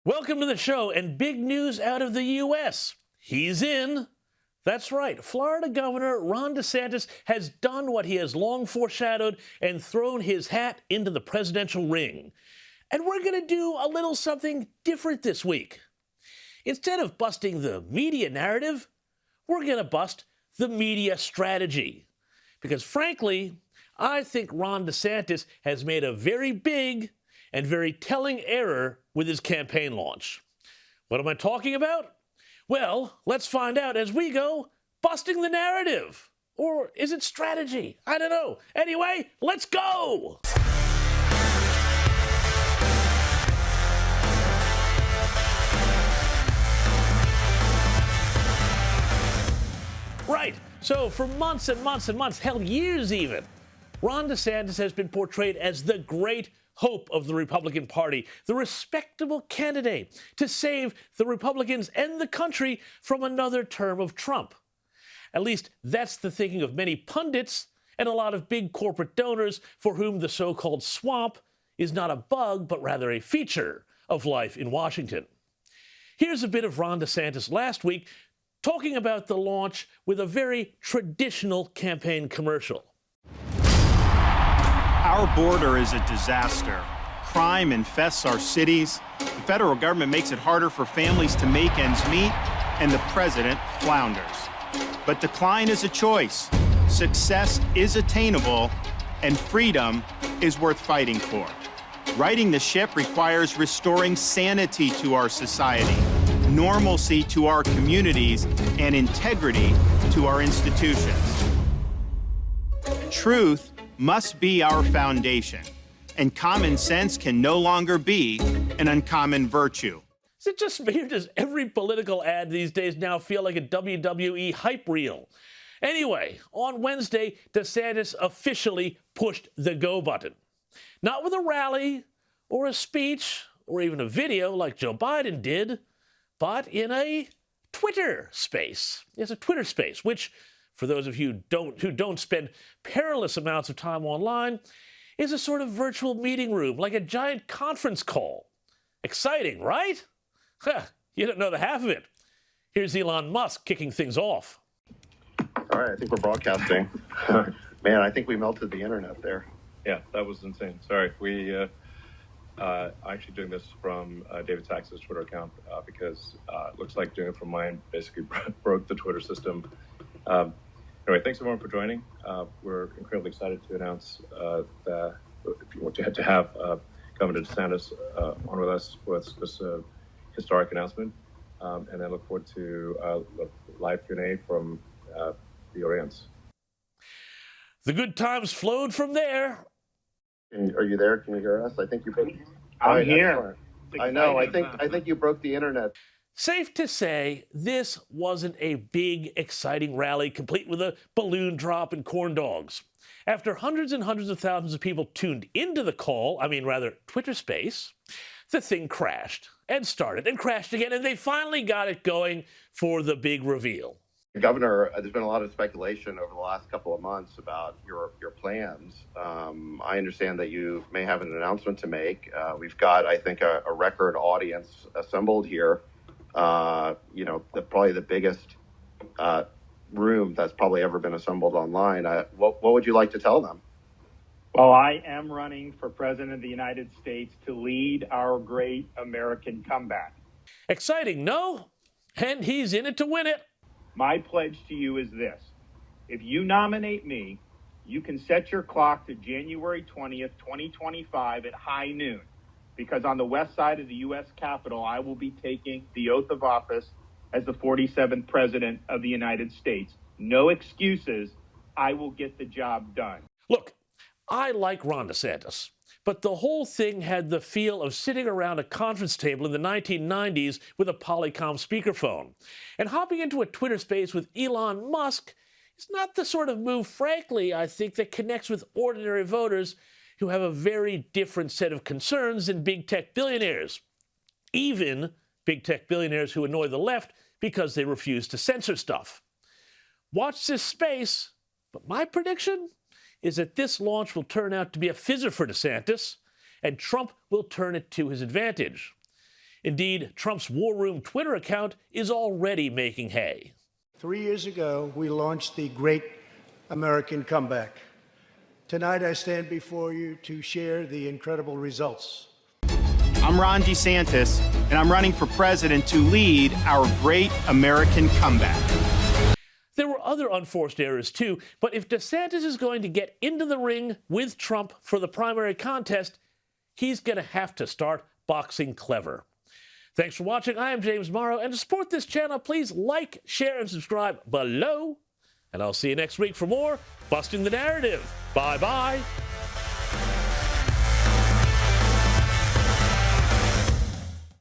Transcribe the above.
Welcome to the show, and big news out of the U.S. He's in. That's right. Florida Governor Ron DeSantis has done what he has long foreshadowed and thrown his hat into the presidential ring. And we're going to do a little something different this week. Instead of busting the media narrative, we're going to bust the media strategy. Because frankly, I think Ron DeSantis has made a very big and very telling error with his campaign launch. What am I talking about? Well, let's find out as we go busting the narrative. Or is it strategy? I don't know. Anyway, let's go! Right, so for months and months and months, hell, years even, Ron DeSantis has been portrayed as the great hope of the Republican Party, the respectable candidate to save the Republicans and the country from another term of Trump. At least that's the thinking of many pundits and a lot of big corporate donors for whom the so-called swamp is not a bug, but rather a feature of life in Washington. Here's a bit of Ron DeSantis last week talking about the launch with a very traditional campaign commercial. Our border is a disaster. Crime infests our cities. The federal government makes it harder for families to make ends meet, and the president flounders. But decline is a choice. Success is attainable, and freedom is worth fighting for. Righting the ship requires restoring sanity to our society, normalcy to our communities, and integrity to our institutions. Truth must be our foundation, and common sense can no longer be an uncommon virtue. Is it just me, or does every political ad these days now feel like a WWE hype reel? Anyway, on Wednesday, DeSantis officially pushed the go button. Not with a rally, or a speech, or even a video like Joe Biden did, but in a Twitter space. It's a Twitter space, which, for those of you who don't spend perilous amounts of time online, is a sort of virtual meeting room, like a giant conference call. Exciting, right? You don't know the half of it. Here's Elon Musk kicking things off. All right, I think we're broadcasting. Man, I think we melted the internet there. Yeah, that was insane. Sorry. We actually doing this from David Sax's Twitter account because it looks like doing it from mine basically broke the Twitter system. Anyway, thanks everyone for joining. We're incredibly excited to announce that if you want to have Governor DeSantis on with us with this historic announcement, and I look forward to live Q&A from the audience. The good times flowed from there. Are you there? Can you hear us? I think you broke. I'm here. I know. I think you broke the internet. Safe to say, this wasn't a big, exciting rally complete with a balloon drop and corn dogs. After hundreds and hundreds of thousands of people tuned into the call, Twitter space, the thing crashed and started and crashed again, and they finally got it going for the big reveal. Governor, there's been a lot of speculation over the last couple of months about your plans. I understand that you may have an announcement to make. We've got, I think, a record audience assembled here. Probably the biggest room that's probably ever been assembled online. What would you like to tell them? Well, I am running for President of the United States to lead our great American comeback. Exciting, no? And he's in it to win it. My pledge to you is this. If you nominate me, you can set your clock to January 20th, 2025 at high noon. Because on the west side of the U.S. Capitol, I will be taking the oath of office as the 47th President of the United States. No excuses. I will get the job done. Look, I like Ron DeSantis, but the whole thing had the feel of sitting around a conference table in the 1990s with a polycom speakerphone. And hopping into a Twitter space with Elon Musk is not the sort of move, frankly, I think, that connects with ordinary voters who have a very different set of concerns than big tech billionaires. Even big tech billionaires who annoy the left because they refuse to censor stuff. Watch this space, but my prediction is that this launch will turn out to be a fizzer for DeSantis, and Trump will turn it to his advantage. Indeed, Trump's War Room Twitter account is already making hay. 3 years ago, we launched the Great American Comeback. Tonight, I stand before you to share the incredible results. I'm Ron DeSantis, and I'm running for president to lead our Great American Comeback. There were other unforced errors, too, but if DeSantis is going to get into the ring with Trump for the primary contest, he's going to have to start boxing clever. Thanks for watching. I am James Morrow, and to support this channel, please like, share, and subscribe below. And I'll see you next week for more Busting the Narrative. Bye-bye.